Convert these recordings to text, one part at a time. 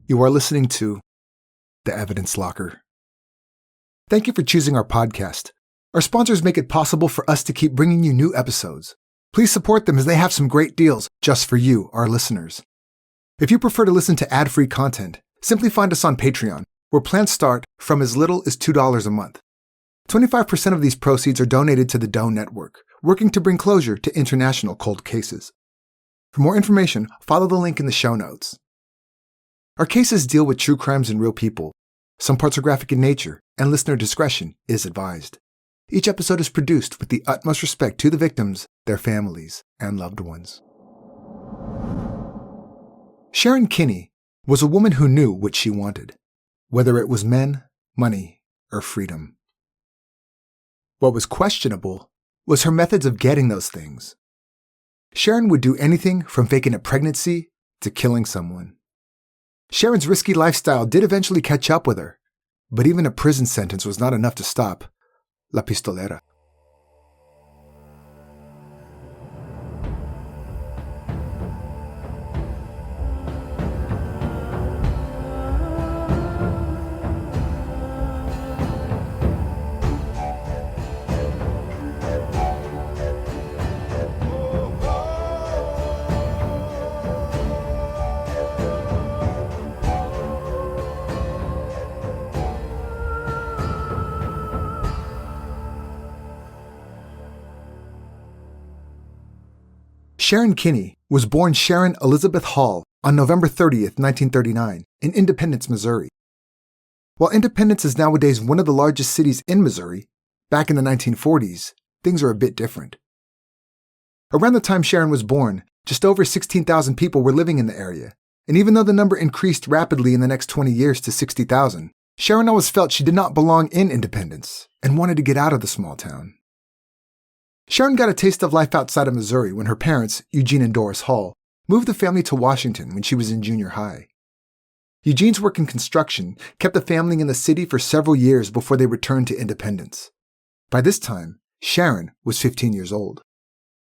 You are listening to The Evidence Locker. Thank you for choosing our podcast. Our sponsors make it possible for us to keep bringing you new episodes. Please support them as they have some great deals just for you, our listeners. If you prefer to listen to ad-free content, simply find us on Patreon, where plans start from as little as $2 a month. 25% of these proceeds are donated to the Doe Network, working to bring closure to international cold cases. For more information, follow the link in the show notes. Our cases deal with true crimes and real people. Some parts are graphic in nature, and listener discretion is advised. Each episode is produced with the utmost respect to the victims, their families, and loved ones. Sharon Kinne was a woman who knew what she wanted, whether it was men, money, or freedom. What was questionable was her methods of getting those things. Sharon would do anything from faking a pregnancy to killing someone. Sharon's risky lifestyle did eventually catch up with her, but even a prison sentence was not enough to stop La Pistolera. Sharon Kinne was born Sharon Elizabeth Hall on November 30th, 1939, in Independence, Missouri. While Independence is nowadays one of the largest cities in Missouri, back in the 1940s, things are a bit different. Around the time Sharon was born, just over 16,000 people were living in the area, and even though the number increased rapidly in the next 20 years to 60,000, Sharon always felt she did not belong in Independence and wanted to get out of the small town. Sharon got a taste of life outside of Missouri when her parents, Eugene and Doris Hall, moved the family to Washington when she was in junior high. Eugene's work in construction kept the family in the city for several years before they returned to Independence. By this time, Sharon was 15 years old.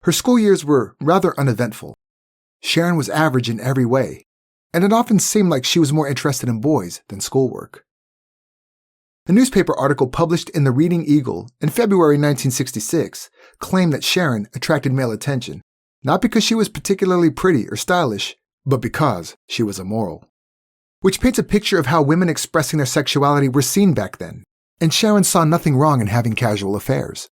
Her school years were rather uneventful. Sharon was average in every way, and it often seemed like she was more interested in boys than schoolwork. A newspaper article published in the Reading Eagle in February 1966 claimed that Sharon attracted male attention, not because she was particularly pretty or stylish, but because she was immoral. Which paints a picture of how women expressing their sexuality were seen back then, and Sharon saw nothing wrong in having casual affairs.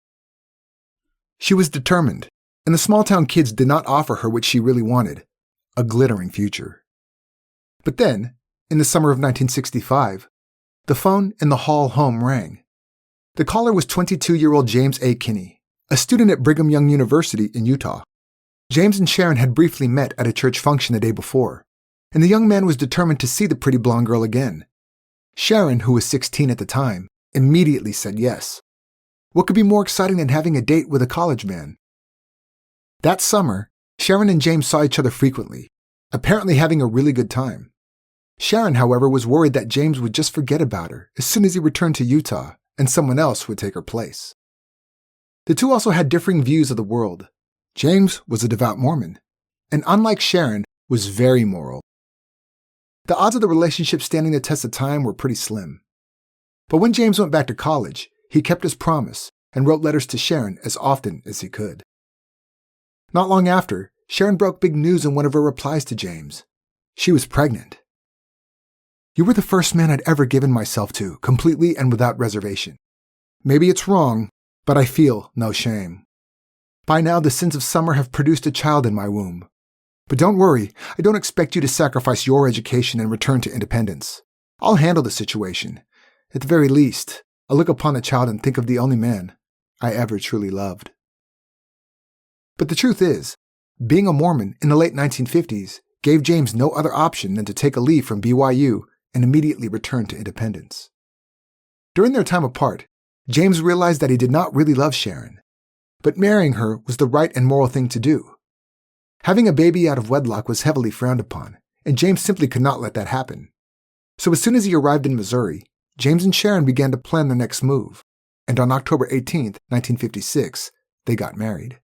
She was determined, and the small-town kids did not offer her what she really wanted, a glittering future. But then, in the summer of 1965, the phone in the Hall home rang. The caller was 22-year-old James A. Kinne, a student at Brigham Young University in Utah. James and Sharon had briefly met at a church function the day before, and the young man was determined to see the pretty blonde girl again. Sharon, who was 16 at the time, immediately said yes. What could be more exciting than having a date with a college man? That summer, Sharon and James saw each other frequently, apparently having a really good time. Sharon, however, was worried that James would just forget about her as soon as he returned to Utah and someone else would take her place. The two also had differing views of the world. James was a devout Mormon, and unlike Sharon, was very moral. The odds of the relationship standing the test of time were pretty slim. But when James went back to college, he kept his promise and wrote letters to Sharon as often as he could. Not long after, Sharon broke big news in one of her replies to James. She was pregnant. You were the first man I'd ever given myself to, completely and without reservation. Maybe it's wrong, but I feel no shame. By now, the sins of summer have produced a child in my womb. But don't worry, I don't expect you to sacrifice your education and return to Independence. I'll handle the situation. At the very least, I'll look upon the child and think of the only man I ever truly loved. But the truth is, being a Mormon in the late 1950s gave James no other option than to take a leave from BYU and immediately return to Independence. During their time apart, James realized that he did not really love Sharon, but marrying her was the right and moral thing to do. Having a baby out of wedlock was heavily frowned upon, and James simply could not let that happen. So as soon as he arrived in Missouri, James and Sharon began to plan their next move, and on October 18, 1956, they got married.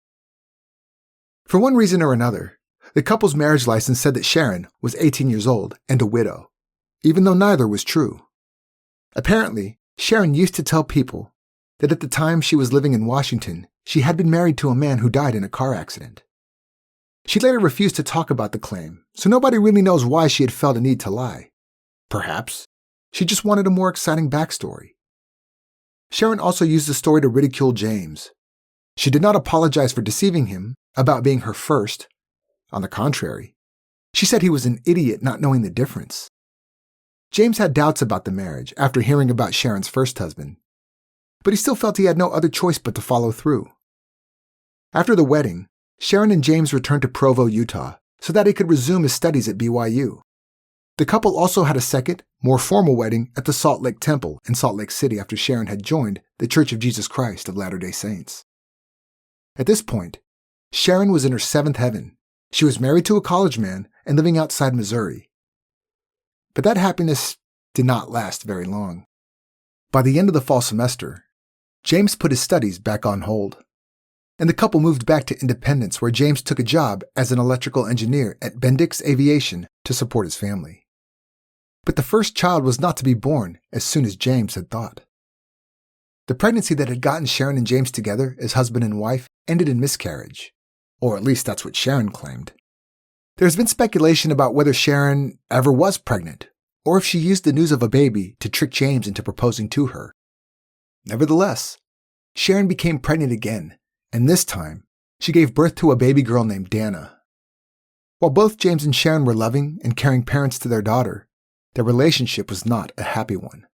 For one reason or another, the couple's marriage license said that Sharon was 18 years old and a widow, even though neither was true. Apparently, Sharon used to tell people that at the time she was living in Washington, she had been married to a man who died in a car accident. She later refused to talk about the claim, so nobody really knows why she had felt a need to lie. Perhaps she just wanted a more exciting backstory. Sharon also used the story to ridicule James. She did not apologize for deceiving him about being her first. On the contrary, she said he was an idiot not knowing the difference. James had doubts about the marriage after hearing about Sharon's first husband, but he still felt he had no other choice but to follow through. After the wedding, Sharon and James returned to Provo, Utah, so that he could resume his studies at BYU. The couple also had a second, more formal wedding at the Salt Lake Temple in Salt Lake City after Sharon had joined the Church of Jesus Christ of Latter-day Saints. At this point, Sharon was in her seventh heaven. She was married to a college man and living outside Missouri. But that happiness did not last very long. By the end of the fall semester, James put his studies back on hold, and the couple moved back to Independence, where James took a job as an electrical engineer at Bendix Aviation to support his family. But the first child was not to be born as soon as James had thought. The pregnancy that had gotten Sharon and James together as husband and wife ended in miscarriage, or at least that's what Sharon claimed. There's been speculation about whether Sharon ever was pregnant, or if she used the news of a baby to trick James into proposing to her. Nevertheless, Sharon became pregnant again, and this time, she gave birth to a baby girl named Dana. While both James and Sharon were loving and caring parents to their daughter, their relationship was not a happy one.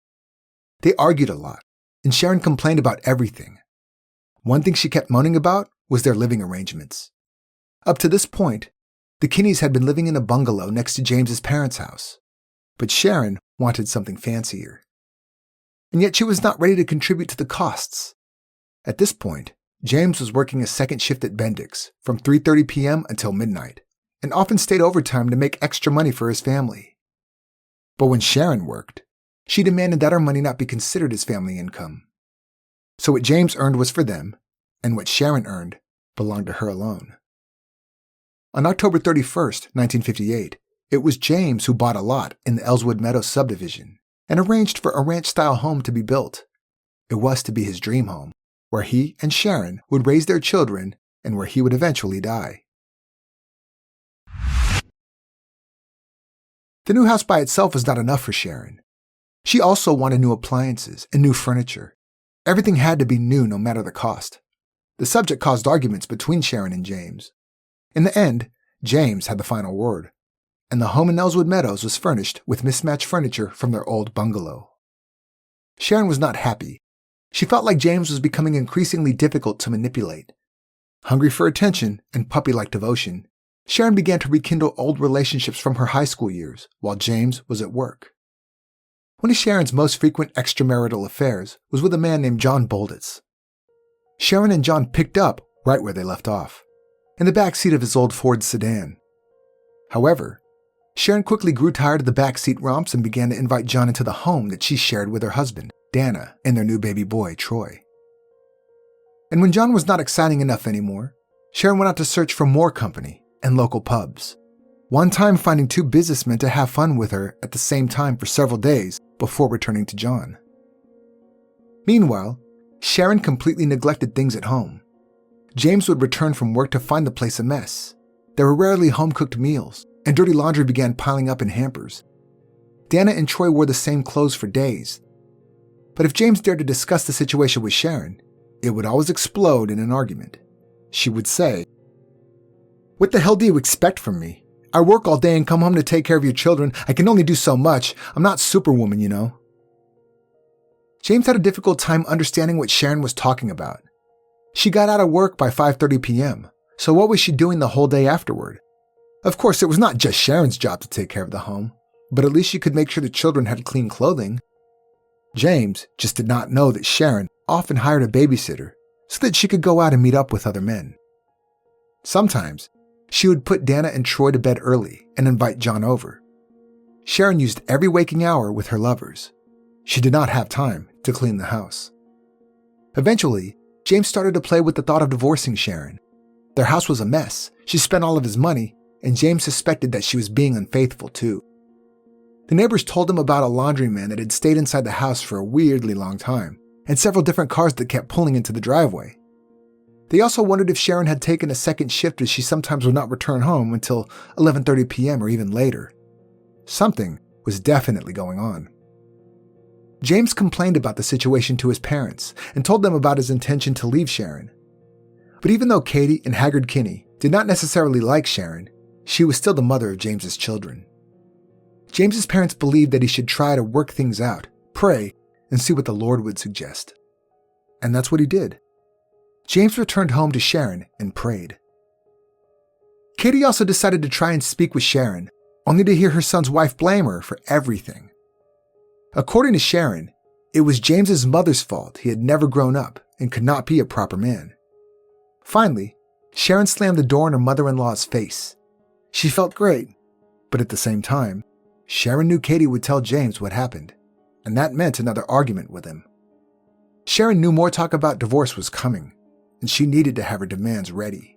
They argued a lot, and Sharon complained about everything. One thing she kept moaning about was their living arrangements. Up to this point, the Kinnes had been living in a bungalow next to James's parents' house, but Sharon wanted something fancier. And yet she was not ready to contribute to the costs. At this point, James was working a second shift at Bendix from 3:30 p.m. until midnight, and often stayed overtime to make extra money for his family. But when Sharon worked, she demanded that her money not be considered as family income. So what James earned was for them, and what Sharon earned belonged to her alone. On October 31st, 1958, it was James who bought a lot in the Ellswood Meadows subdivision and arranged for a ranch-style home to be built. It was to be his dream home, where he and Sharon would raise their children and where he would eventually die. The new house by itself was not enough for Sharon. She also wanted new appliances and new furniture. Everything had to be new no matter the cost. The subject caused arguments between Sharon and James. In the end, James had the final word, and the home in Ellswood Meadows was furnished with mismatched furniture from their old bungalow. Sharon was not happy. She felt like James was becoming increasingly difficult to manipulate. Hungry for attention and puppy-like devotion, Sharon began to rekindle old relationships from her high school years while James was at work. One of Sharon's most frequent extramarital affairs was with a man named John Bolditz. Sharon and John picked up right where they left off, in the back seat of his old Ford sedan. However, Sharon quickly grew tired of the backseat romps and began to invite John into the home that she shared with her husband, Dana, and their new baby boy, Troy. And when John was not exciting enough anymore, Sharon went out to search for more company and local pubs, one time finding two businessmen to have fun with her at the same time for several days before returning to John. Meanwhile, Sharon completely neglected things at home. James would return from work to find the place a mess. There were rarely home-cooked meals, and dirty laundry began piling up in hampers. Dana and Troy wore the same clothes for days. But if James dared to discuss the situation with Sharon, it would always explode in an argument. She would say, "What the hell do you expect from me? I work all day and come home to take care of your children. I can only do so much. I'm not Superwoman, you know." James had a difficult time understanding what Sharon was talking about. She got out of work by 5:30 p.m., so what was she doing the whole day afterward? Of course, it was not just Sharon's job to take care of the home, but at least she could make sure the children had clean clothing. James just did not know that Sharon often hired a babysitter so that she could go out and meet up with other men. Sometimes, she would put Dana and Troy to bed early and invite John over. Sharon used every waking hour with her lovers. She did not have time to clean the house. Eventually, James started to play with the thought of divorcing Sharon. Their house was a mess. She spent all of his money, and James suspected that she was being unfaithful too. The neighbors told him about a laundryman that had stayed inside the house for a weirdly long time, and several different cars that kept pulling into the driveway. They also wondered if Sharon had taken a second shift, as she sometimes would not return home until 11:30 p.m. or even later. Something was definitely going on. James complained about the situation to his parents and told them about his intention to leave Sharon. But even though Katie and Haggard Kinne did not necessarily like Sharon, she was still the mother of James's children. James's parents believed that he should try to work things out, pray, and see what the Lord would suggest. And that's what he did. James returned home to Sharon and prayed. Katie also decided to try and speak with Sharon, only to hear her son's wife blame her for everything. According to Sharon, it was James's mother's fault he had never grown up and could not be a proper man. Finally, Sharon slammed the door in her mother-in-law's face. She felt great, but at the same time, Sharon knew Katie would tell James what happened, and that meant another argument with him. Sharon knew more talk about divorce was coming, and she needed to have her demands ready.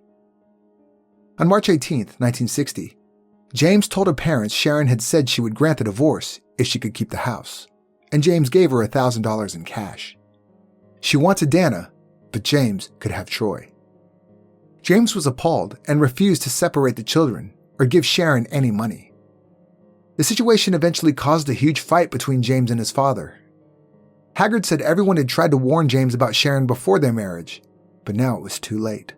On March 18, 1960, James told her parents Sharon had said she would grant the divorce if she could keep the house, and James gave her $1,000 in cash. She wanted Dana, but James could have Troy. James was appalled and refused to separate the children or give Sharon any money. The situation eventually caused a huge fight between James and his father. Haggard said everyone had tried to warn James about Sharon before their marriage, but now it was too late.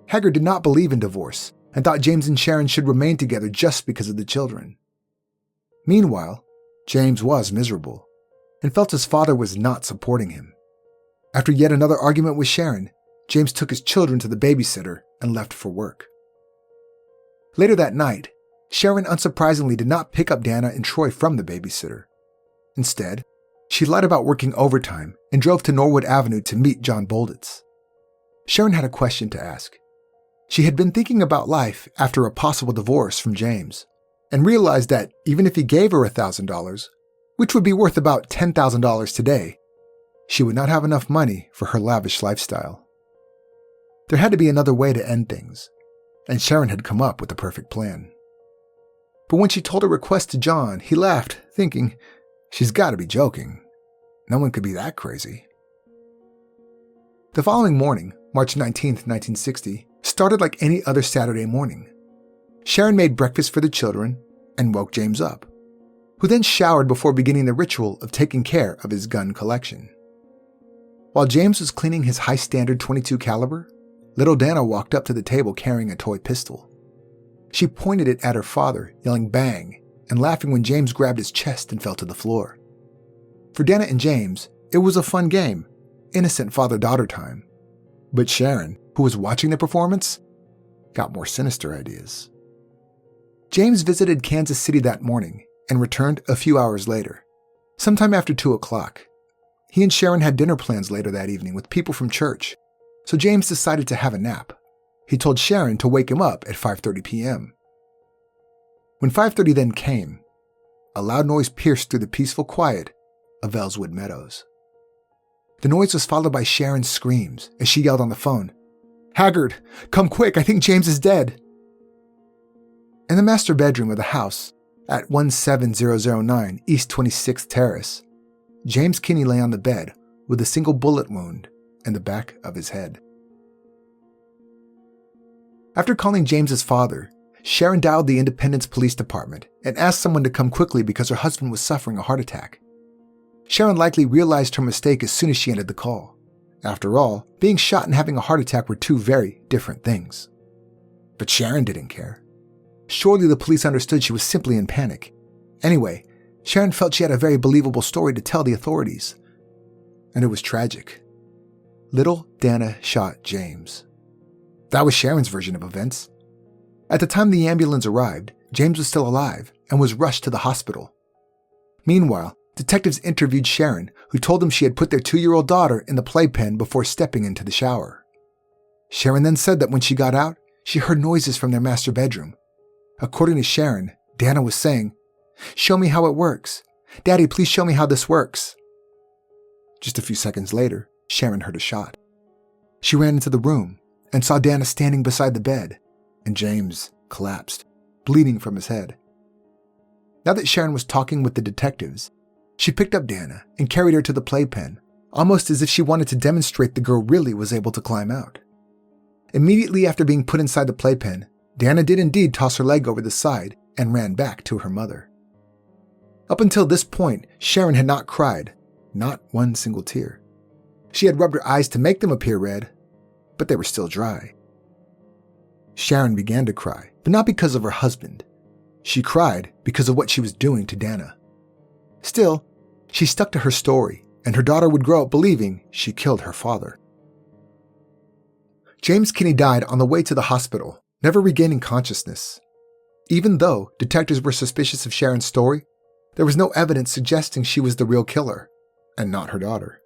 Haggard did not believe in divorce and thought James and Sharon should remain together just because of the children. Meanwhile, James was miserable and felt his father was not supporting him. After yet another argument with Sharon, James took his children to the babysitter and left for work. Later that night, Sharon unsurprisingly did not pick up Dana and Troy from the babysitter. Instead, she lied about working overtime and drove to Norwood Avenue to meet John Bolditz. Sharon had a question to ask. She had been thinking about life after a possible divorce from James, and realized that even if he gave her $1,000, which would be worth about $10,000 today, she would not have enough money for her lavish lifestyle. There had to be another way to end things, and Sharon had come up with the perfect plan. But when she told her request to John, he laughed, thinking, she's got to be joking. No one could be that crazy. The following morning, March 19, 1960, started like any other Saturday morning. Sharon made breakfast for the children and woke James up, who then showered before beginning the ritual of taking care of his gun collection. While James was cleaning his high-standard .22 caliber, little Dana walked up to the table carrying a toy pistol. She pointed it at her father, yelling bang, and laughing when James grabbed his chest and fell to the floor. For Dana and James, it was a fun game, innocent father-daughter time. But Sharon, who was watching the performance, got more sinister ideas. James visited Kansas City that morning and returned a few hours later, sometime after 2 o'clock. He and Sharon had dinner plans later that evening with people from church, so James decided to have a nap. He told Sharon to wake him up at 5:30 p.m. When 5:30 then came, a loud noise pierced through the peaceful quiet of Ellswood Meadows. The noise was followed by Sharon's screams as she yelled on the phone, "Haggard, come quick, I think James is dead." In the master bedroom of the house at 17009 East 26th Terrace, James Kinne lay on the bed with a single bullet wound in the back of his head. After calling James's father, Sharon dialed the Independence Police Department and asked someone to come quickly because her husband was suffering a heart attack. Sharon likely realized her mistake as soon as she ended the call. After all, being shot and having a heart attack were two very different things. But Sharon didn't care. Surely the police understood she was simply in panic. Anyway, Sharon felt she had a very believable story to tell the authorities. And it was tragic. Little Dana shot James. That was Sharon's version of events. At the time the ambulance arrived, James was still alive and was rushed to the hospital. Meanwhile, detectives interviewed Sharon, who told them she had put their 2-year-old daughter in the playpen before stepping into the shower. Sharon then said that when she got out, she heard noises from their master bedroom. According to Sharon, Dana was saying, "Show me how it works. Daddy, please show me how this works." Just a few seconds later, Sharon heard a shot. She ran into the room and saw Dana standing beside the bed, and James collapsed, bleeding from his head. Now that Sharon was talking with the detectives, she picked up Dana and carried her to the playpen, almost as if she wanted to demonstrate the girl really was able to climb out. Immediately after being put inside the playpen, Dana did indeed toss her leg over the side and ran back to her mother. Up until this point, Sharon had not cried, not one single tear. She had rubbed her eyes to make them appear red, but they were still dry. Sharon began to cry, but not because of her husband. She cried because of what she was doing to Dana. Still, she stuck to her story, and her daughter would grow up believing she killed her father. James Kinne died on the way to the hospital, never regaining consciousness. Even though detectives were suspicious of Sharon's story, there was no evidence suggesting she was the real killer, and not her daughter.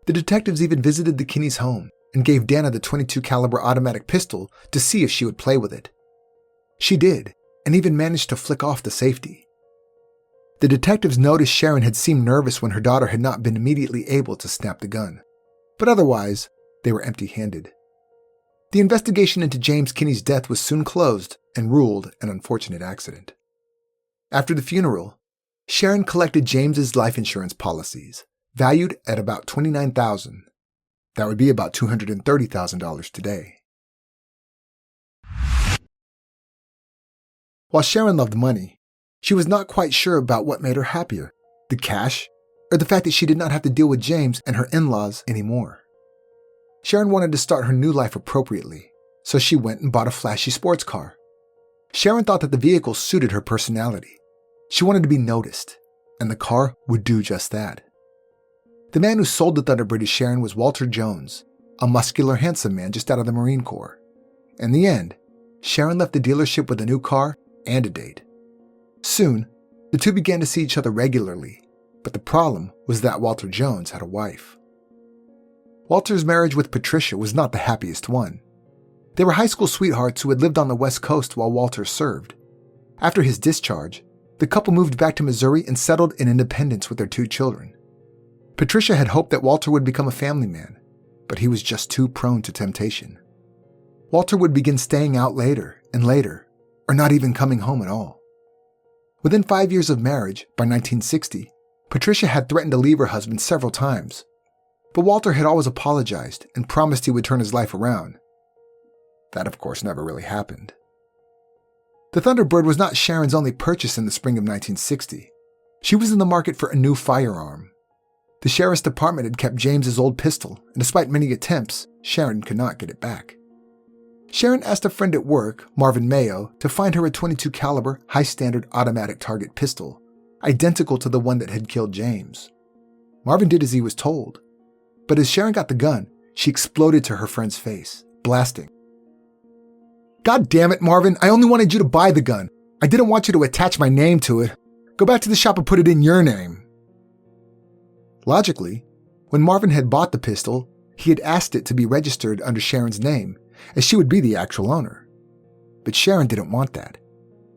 The detectives even visited the Kinne's home and gave Dana the .22 caliber automatic pistol to see if she would play with it. She did, and even managed to flick off the safety. The detectives noticed Sharon had seemed nervous when her daughter had not been immediately able to snap the gun, but otherwise, they were empty-handed. The investigation into James Kinne's death was soon closed and ruled an unfortunate accident. After the funeral, Sharon collected James's life insurance policies, valued at about $29,000. That would be about $230,000 today. While Sharon loved money, she was not quite sure about what made her happier, the cash, or the fact that she did not have to deal with James and her in-laws anymore. Sharon wanted to start her new life appropriately, so she went and bought a flashy sports car. Sharon thought that the vehicle suited her personality. She wanted to be noticed, and the car would do just that. The man who sold the Thunderbird to Sharon was Walter Jones, a muscular, handsome man just out of the Marine Corps. In the end, Sharon left the dealership with a new car and a date. Soon, the two began to see each other regularly, but the problem was that Walter Jones had a wife. Walter's marriage with Patricia was not the happiest one. They were high school sweethearts who had lived on the West Coast while Walter served. After his discharge, the couple moved back to Missouri and settled in Independence with their 2 children. Patricia had hoped that Walter would become a family man, but he was just too prone to temptation. Walter would begin staying out later and later, or not even coming home at all. Within 5 years of marriage, by 1960, Patricia had threatened to leave her husband several times, but Walter had always apologized and promised he would turn his life around. That, of course, never really happened. The Thunderbird was not Sharon's only purchase in the spring of 1960. She was in the market for a new firearm. The sheriff's department had kept James's old pistol, and despite many attempts, Sharon could not get it back. Sharon asked a friend at work, Marvin Mayo, to find her a .22 caliber high-standard automatic target pistol, identical to the one that had killed James. Marvin did as he was told, but as Sharon got the gun, she exploded to her friend's face, blasting. "God damn it, Marvin, I only wanted you to buy the gun. I didn't want you to attach my name to it. Go back to the shop and put it in your name." Logically, when Marvin had bought the pistol, he had asked it to be registered under Sharon's name, as she would be the actual owner. But Sharon didn't want that,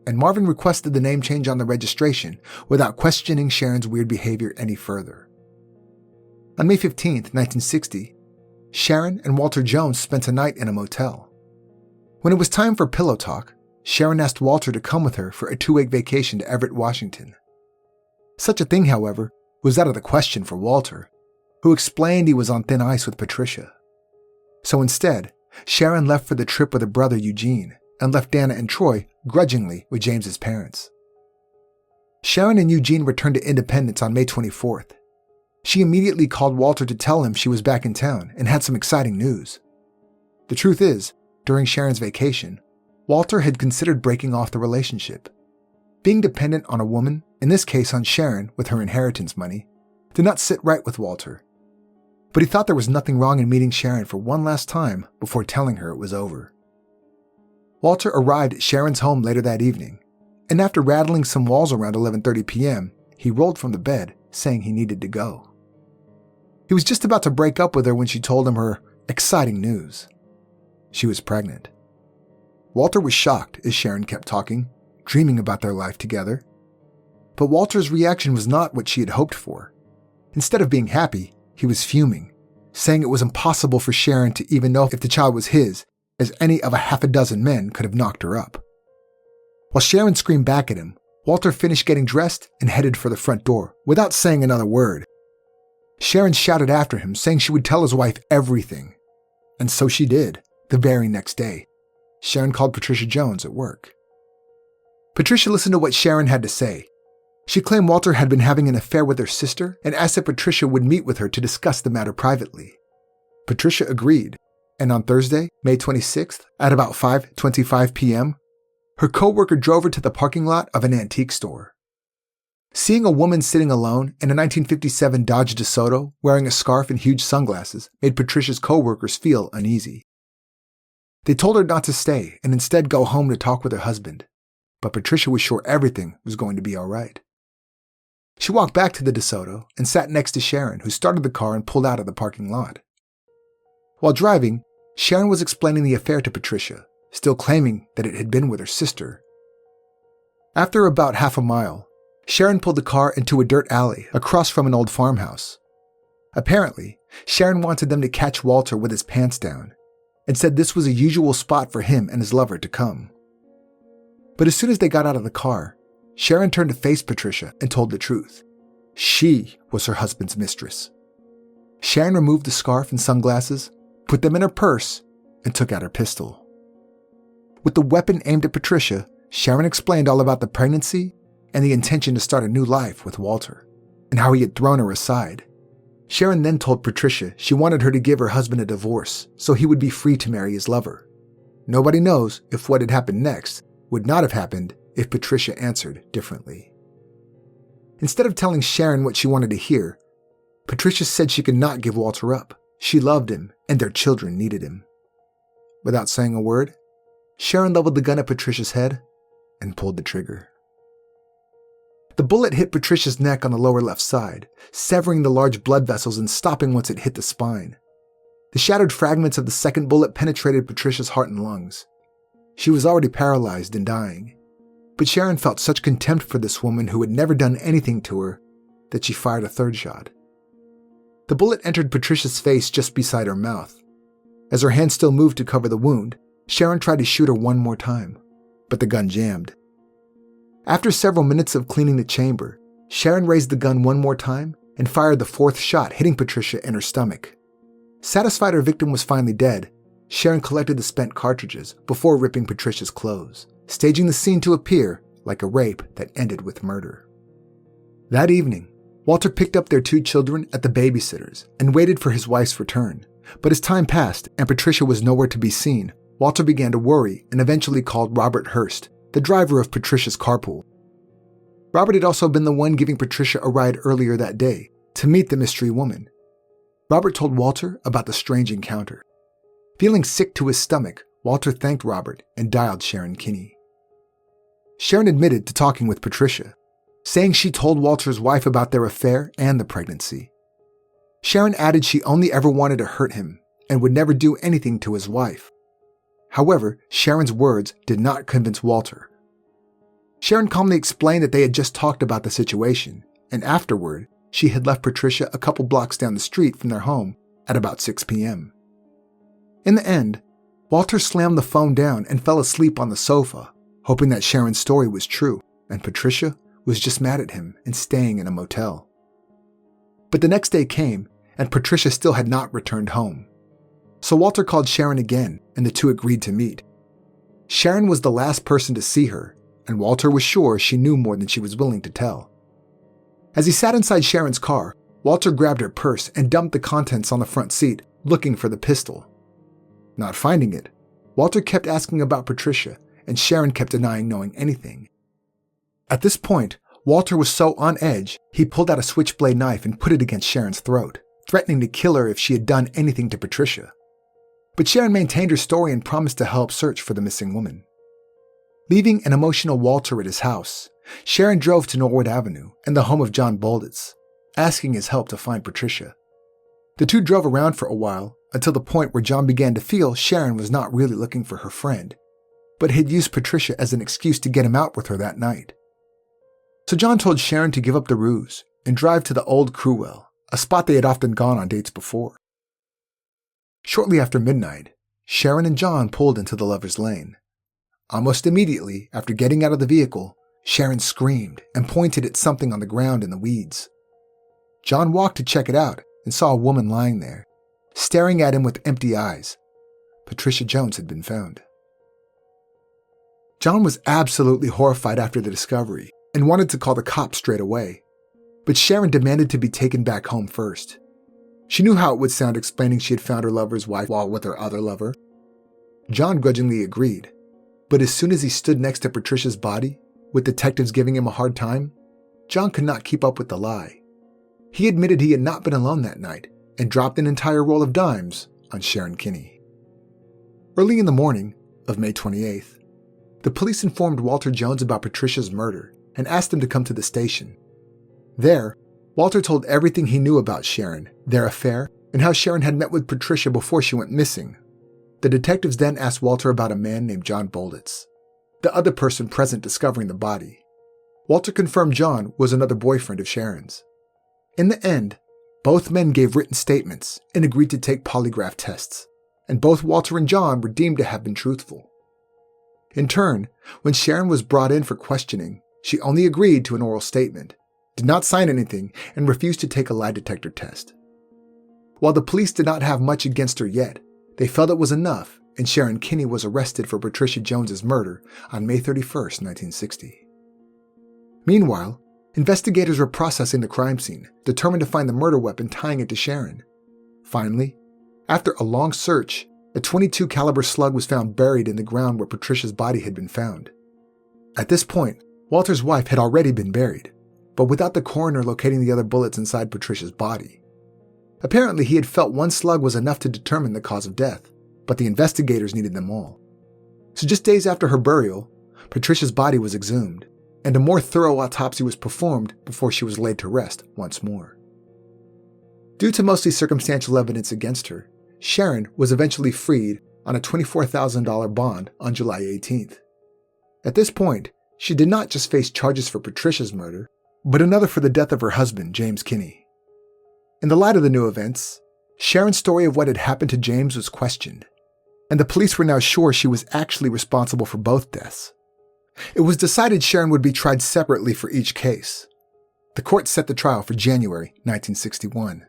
and Marvin requested the name change on the registration without questioning Sharon's weird behavior any further. On May 15, 1960, Sharon and Walter Jones spent a night in a motel. When it was time for pillow talk, Sharon asked Walter to come with her for a 2-week vacation to Everett, Washington. Such a thing, however, was out of the question for Walter, who explained he was on thin ice with Patricia. So instead, Sharon left for the trip with her brother Eugene and left Dana and Troy grudgingly with James's parents. Sharon and Eugene returned to Independence on May 24th. She immediately called Walter to tell him she was back in town and had some exciting news. The truth is, during Sharon's vacation, Walter had considered breaking off the relationship. Being dependent on a woman, in this case on Sharon with her inheritance money, did not sit right with Walter. But he thought there was nothing wrong in meeting Sharon for one last time before telling her it was over. Walter arrived at Sharon's home later that evening, and after rattling some walls around 11:30 p.m., he rolled from the bed, saying he needed to go. He was just about to break up with her when she told him her exciting news. She was pregnant. Walter was shocked as Sharon kept talking, dreaming about their life together. But Walter's reaction was not what she had hoped for. Instead of being happy, he was fuming, saying it was impossible for Sharon to even know if the child was his, as any of a half a dozen men could have knocked her up. While Sharon screamed back at him, Walter finished getting dressed and headed for the front door without saying another word. Sharon shouted after him, saying she would tell his wife everything. And so she did, the very next day. Sharon called Patricia Jones at work. Patricia listened to what Sharon had to say. She claimed Walter had been having an affair with her sister and asked that Patricia would meet with her to discuss the matter privately. Patricia agreed, and on Thursday, May 26th, at about 5:25 p.m., her co-worker drove her to the parking lot of an antique store. Seeing a woman sitting alone in a 1957 Dodge DeSoto wearing a scarf and huge sunglasses made Patricia's co-workers feel uneasy. They told her not to stay and instead go home to talk with her husband, but Patricia was sure everything was going to be all right. She walked back to the DeSoto and sat next to Sharon, who started the car and pulled out of the parking lot. While driving, Sharon was explaining the affair to Patricia, still claiming that it had been with her sister. After about half a mile, Sharon pulled the car into a dirt alley across from an old farmhouse. Apparently, Sharon wanted them to catch Walter with his pants down and said this was a usual spot for him and his lover to come. But as soon as they got out of the car, Sharon turned to face Patricia and told the truth. She was her husband's mistress. Sharon removed the scarf and sunglasses, put them in her purse, and took out her pistol. With the weapon aimed at Patricia, Sharon explained all about the pregnancy and the intention to start a new life with Walter, and how he had thrown her aside. Sharon then told Patricia she wanted her to give her husband a divorce so he would be free to marry his lover. Nobody knows if what had happened next would not have happened if Patricia answered differently. Instead of telling Sharon what she wanted to hear, Patricia said she could not give Walter up. She loved him, and their children needed him. Without saying a word, Sharon leveled the gun at Patricia's head and pulled the trigger. The bullet hit Patricia's neck on the lower left side, severing the large blood vessels and stopping once it hit the spine. The shattered fragments of the second bullet penetrated Patricia's heart and lungs. She was already paralyzed and dying, but Sharon felt such contempt for this woman who had never done anything to her that she fired a third shot. The bullet entered Patricia's face just beside her mouth. As her hand still moved to cover the wound, Sharon tried to shoot her one more time, but the gun jammed. After several minutes of cleaning the chamber, Sharon raised the gun one more time and fired the fourth shot, hitting Patricia in her stomach. Satisfied her victim was finally dead, Sharon collected the spent cartridges before ripping Patricia's clothes, staging the scene to appear like a rape that ended with murder. That evening, Walter picked up their 2 children at the babysitter's and waited for his wife's return. But as time passed and Patricia was nowhere to be seen, Walter began to worry and eventually called Robert Hurst, the driver of Patricia's carpool. Robert had also been the one giving Patricia a ride earlier that day to meet the mystery woman. Robert told Walter about the strange encounter. Feeling sick to his stomach, Walter thanked Robert and dialed Sharon Kinne. Sharon admitted to talking with Patricia, saying she told Walter's wife about their affair and the pregnancy. Sharon added she only ever wanted to hurt him and would never do anything to his wife. However, Sharon's words did not convince Walter. Sharon calmly explained that they had just talked about the situation, and afterward, she had left Patricia a couple blocks down the street from their home at about 6 p.m. In the end, Walter slammed the phone down and fell asleep on the sofa, hoping that Sharon's story was true and Patricia was just mad at him and staying in a motel. But the next day came, and Patricia still had not returned home. So Walter called Sharon again, and the two agreed to meet. Sharon was the last person to see her, and Walter was sure she knew more than she was willing to tell. As he sat inside Sharon's car, Walter grabbed her purse and dumped the contents on the front seat, looking for the pistol. Not finding it, Walter kept asking about Patricia, and Sharon kept denying knowing anything. At this point, Walter was so on edge, he pulled out a switchblade knife and put it against Sharon's throat, threatening to kill her if she had done anything to Patricia. But Sharon maintained her story and promised to help search for the missing woman. Leaving an emotional Walter at his house, Sharon drove to Norwood Avenue and the home of John Bolditz, asking his help to find Patricia. The two drove around for a while until the point where John began to feel Sharon was not really looking for her friend, but had used Patricia as an excuse to get him out with her that night. So John told Sharon to give up the ruse and drive to the old Crewell, a spot they had often gone on dates before. Shortly after midnight, Sharon and John pulled into the Lover's Lane. Almost immediately after getting out of the vehicle, Sharon screamed and pointed at something on the ground in the weeds. John walked to check it out and saw a woman lying there, staring at him with empty eyes. Patricia Jones had been found. John was absolutely horrified after the discovery and wanted to call the cops straight away, but Sharon demanded to be taken back home first. She knew how it would sound explaining she had found her lover's wife while with her other lover. John grudgingly agreed, but as soon as he stood next to Patricia's body, with detectives giving him a hard time, John could not keep up with the lie. He admitted he had not been alone that night and dropped an entire roll of dimes on Sharon Kinne. Early in the morning of May 28th, the police informed Walter Jones about Patricia's murder and asked him to come to the station. There, Walter told everything he knew about Sharon, their affair, and how Sharon had met with Patricia before she went missing. The detectives then asked Walter about a man named John Bolditz, the other person present discovering the body. Walter confirmed John was another boyfriend of Sharon's. In the end, both men gave written statements and agreed to take polygraph tests, and both Walter and John were deemed to have been truthful. In turn, when Sharon was brought in for questioning, she only agreed to an oral statement, did not sign anything, and refused to take a lie detector test. While the police did not have much against her yet, they felt it was enough, and Sharon Kinne was arrested for Patricia Jones's murder on May 31st, 1960. Meanwhile, investigators were processing the crime scene, determined to find the murder weapon tying it to Sharon. Finally, after a long search, a .22 caliber slug was found buried in the ground where Patricia's body had been found. At this point, Walter's wife had already been buried, but without the coroner locating the other bullets inside Patricia's body. Apparently, he had felt one slug was enough to determine the cause of death, but the investigators needed them all. So just days after her burial, Patricia's body was exhumed, and a more thorough autopsy was performed before she was laid to rest once more. Due to mostly circumstantial evidence against her, Sharon was eventually freed on a $24,000 bond on July 18th. At this point, she did not just face charges for Patricia's murder, but another for the death of her husband, James Kinne. In the light of the new events, Sharon's story of what had happened to James was questioned, and the police were now sure she was actually responsible for both deaths. It was decided Sharon would be tried separately for each case. The court set the trial for January 1961.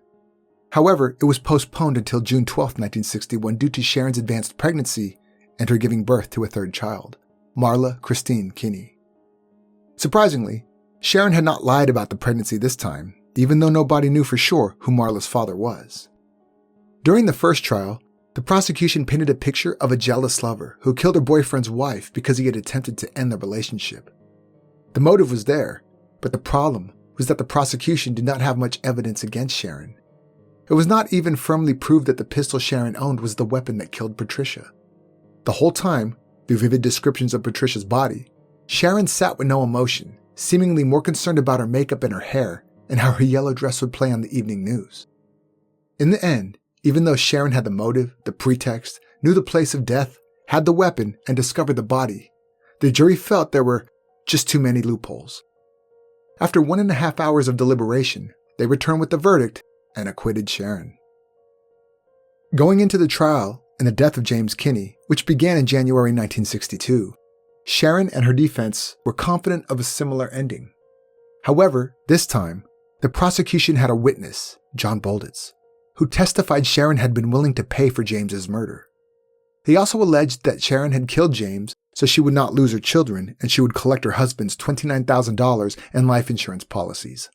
However, it was postponed until June 12, 1961 due to Sharon's advanced pregnancy and her giving birth to a third child, Marla Christine Kinne. Surprisingly, Sharon had not lied about the pregnancy this time, even though nobody knew for sure who Marla's father was. During the first trial, the prosecution painted a picture of a jealous lover who killed her boyfriend's wife because he had attempted to end the relationship. The motive was there, but the problem was that the prosecution did not have much evidence against Sharon. It was not even firmly proved that the pistol Sharon owned was the weapon that killed Patricia. The whole time, through vivid descriptions of Patricia's body, Sharon sat with no emotion, seemingly more concerned about her makeup and her hair and how her yellow dress would play on the evening news. In the end, even though Sharon had the motive, the pretext, knew the place of death, had the weapon, and discovered the body, the jury felt there were just too many loopholes. After 1.5 hours of deliberation, they returned with the verdict and acquitted Sharon. Going into the trial and the death of James Kinne, which began in January 1962, Sharon and her defense were confident of a similar ending. However, this time, the prosecution had a witness, John Bolditz, who testified Sharon had been willing to pay for James's murder. He also alleged that Sharon had killed James so she would not lose her children and she would collect her husband's $29,000 in life insurance policies.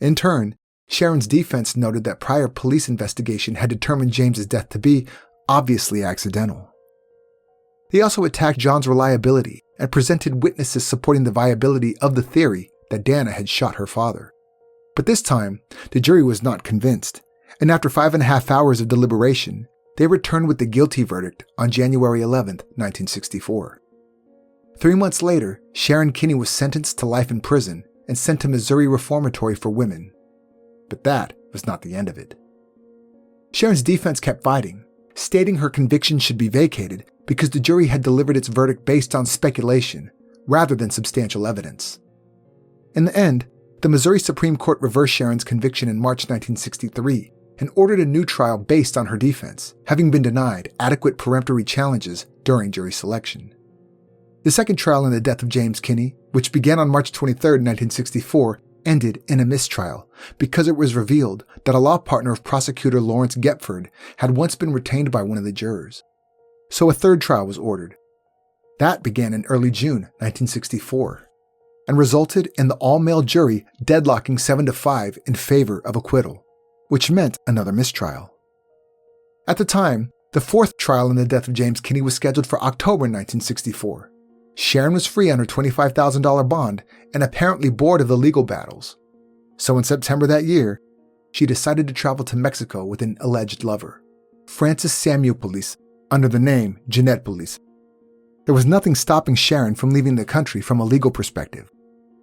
In turn, Sharon's defense noted that prior police investigation had determined James's death to be obviously accidental. He also attacked John's reliability and presented witnesses supporting the viability of the theory that Dana had shot her father. But this time, the jury was not convinced, and after 5.5 hours of deliberation, they returned with the guilty verdict on January 11, 1964. 3 months later, Sharon Kinne was sentenced to life in prison and sent to Missouri Reformatory for Women. But that was not the end of it. Sharon's defense kept fighting, stating her conviction should be vacated because the jury had delivered its verdict based on speculation rather than substantial evidence. In the end, the Missouri Supreme Court reversed Sharon's conviction in March 1963 and ordered a new trial based on her defense, having been denied adequate peremptory challenges during jury selection. The second trial in the death of James Kinne, which began on March 23, 1964, ended in a mistrial because it was revealed that a law partner of prosecutor Lawrence Gepford had once been retained by one of the jurors. So a third trial was ordered. That began in early June 1964 and resulted in the all-male jury deadlocking 7-5 in favor of acquittal, which meant another mistrial. At the time, the fourth trial in the death of James Kinne was scheduled for October 1964. Sharon was free on her $25,000 bond and apparently bored of the legal battles. So in September that year, she decided to travel to Mexico with an alleged lover, Francis Samuel Police, under the name Jeanette Police. There was nothing stopping Sharon from leaving the country from a legal perspective,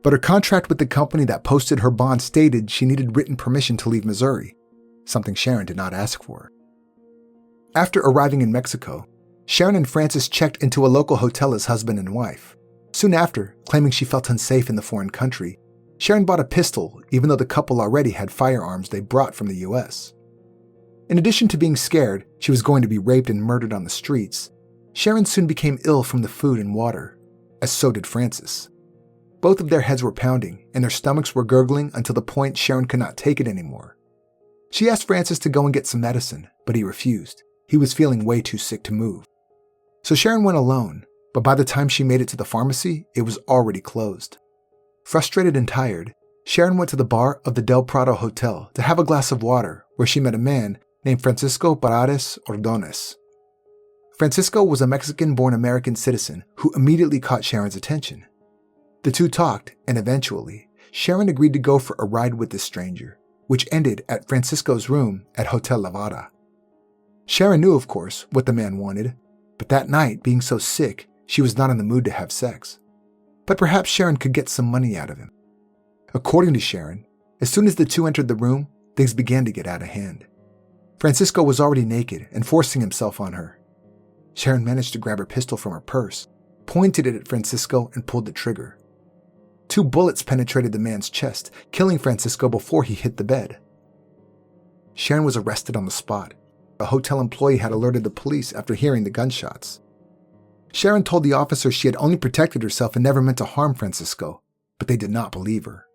but her contract with the company that posted her bond stated she needed written permission to leave Missouri, something Sharon did not ask for. After arriving in Mexico, Sharon and Francis checked into a local hotel as husband and wife. Soon after, claiming she felt unsafe in the foreign country, Sharon bought a pistol even though the couple already had firearms they brought from the US. In addition to being scared she was going to be raped and murdered on the streets, Sharon soon became ill from the food and water, as so did Francis. Both of their heads were pounding and their stomachs were gurgling until the point Sharon could not take it anymore. She asked Francis to go and get some medicine, but he refused. He was feeling way too sick to move. So Sharon went alone, but by the time she made it to the pharmacy, it was already closed. Frustrated and tired, Sharon went to the bar of the Del Prado Hotel to have a glass of water, where she met a man named Francisco Paredes Ordonez. Francisco was a Mexican-born American citizen who immediately caught Sharon's attention. The two talked, and eventually, Sharon agreed to go for a ride with this stranger, which ended at Francisco's room at Hotel Lavada. Sharon knew, of course, what the man wanted, but that night, being so sick, she was not in the mood to have sex. But perhaps Sharon could get some money out of him. According to Sharon, as soon as the two entered the room, things began to get out of hand. Francisco was already naked and forcing himself on her. Sharon managed to grab her pistol from her purse, pointed it at Francisco, and pulled the trigger. 2 bullets penetrated the man's chest, killing Francisco before he hit the bed. Sharon was arrested on the spot. A hotel employee had alerted the police after hearing the gunshots. Sharon told the officer she had only protected herself and never meant to harm Francisco, but they did not believe her.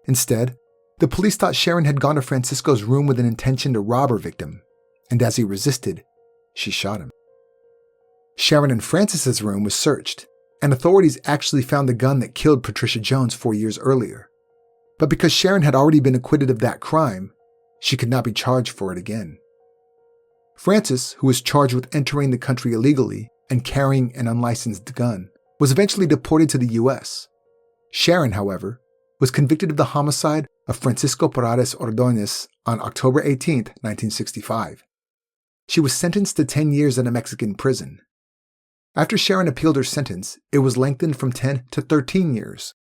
Instead, the police thought Sharon had gone to Francisco's room with an intention to rob her victim, and as he resisted, she shot him. Sharon and Francis's room was searched, and authorities actually found the gun that killed Patricia Jones 4 years earlier. But because Sharon had already been acquitted of that crime, she could not be charged for it again. Francis, who was charged with entering the country illegally and carrying an unlicensed gun, was eventually deported to the US. Sharon, however, was convicted of the homicide of Francisco Paredes Ordonez on October 18, 1965. She was sentenced to 10 years in a Mexican prison. After Sharon appealed her sentence, it was lengthened from 10 to 13 years.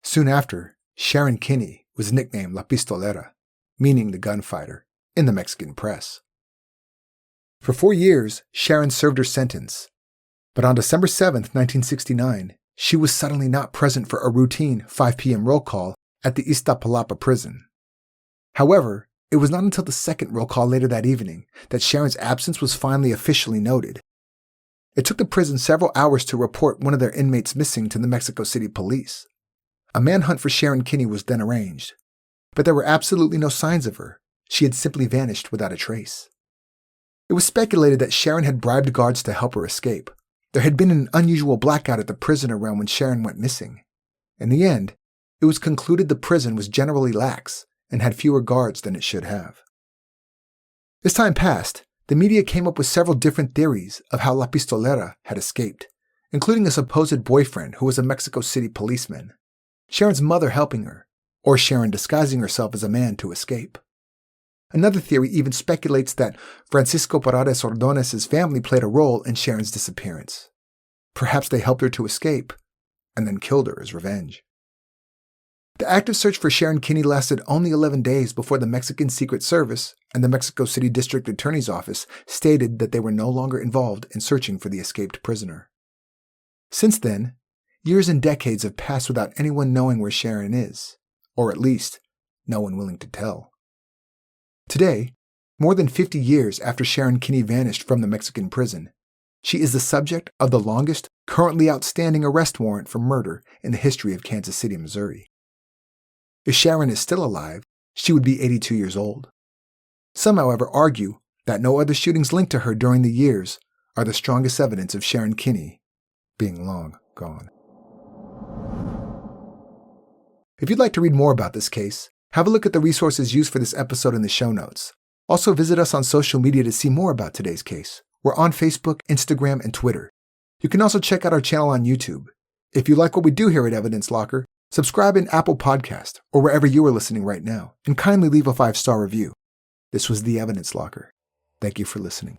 Soon after, Sharon Kinne was nicknamed La Pistolera, meaning the gunfighter, in the Mexican press. For 4 years, Sharon served her sentence, but on December 7, 1969, she was suddenly not present for a routine 5 p.m. roll call at the Iztapalapa prison. However, it was not until the second roll call later that evening that Sharon's absence was finally officially noted. It took the prison several hours to report one of their inmates missing to the Mexico City police. A manhunt for Sharon Kinne was then arranged, but there were absolutely no signs of her. She had simply vanished without a trace. It was speculated that Sharon had bribed guards to help her escape. There had been an unusual blackout at the prison around when Sharon went missing. In the end, it was concluded the prison was generally lax and had fewer guards than it should have. As time passed, the media came up with several different theories of how La Pistolera had escaped, including a supposed boyfriend who was a Mexico City policeman, Sharon's mother helping her, or Sharon disguising herself as a man to escape. Another theory even speculates that Francisco Paredes Ordonez's family played a role in Sharon's disappearance. Perhaps they helped her to escape, and then killed her as revenge. The active search for Sharon Kinne lasted only 11 days before the Mexican Secret Service and the Mexico City District Attorney's Office stated that they were no longer involved in searching for the escaped prisoner. Since then, years and decades have passed without anyone knowing where Sharon is, or at least, no one willing to tell. Today, more than 50 years after Sharon Kinne vanished from the Mexican prison, she is the subject of the longest currently outstanding arrest warrant for murder in the history of Kansas City, Missouri. If Sharon is still alive, she would be 82 years old. Some, however, argue that no other shootings linked to her during the years are the strongest evidence of Sharon Kinne being long gone. If you'd like to read more about this case, have a look at the resources used for this episode in the show notes. Also visit us on social media to see more about today's case. We're on Facebook, Instagram, and Twitter. You can also check out our channel on YouTube. If you like what we do here at Evidence Locker, subscribe in Apple Podcast or wherever you are listening right now, and kindly leave a 5-star review. This was the Evidence Locker. Thank you for listening.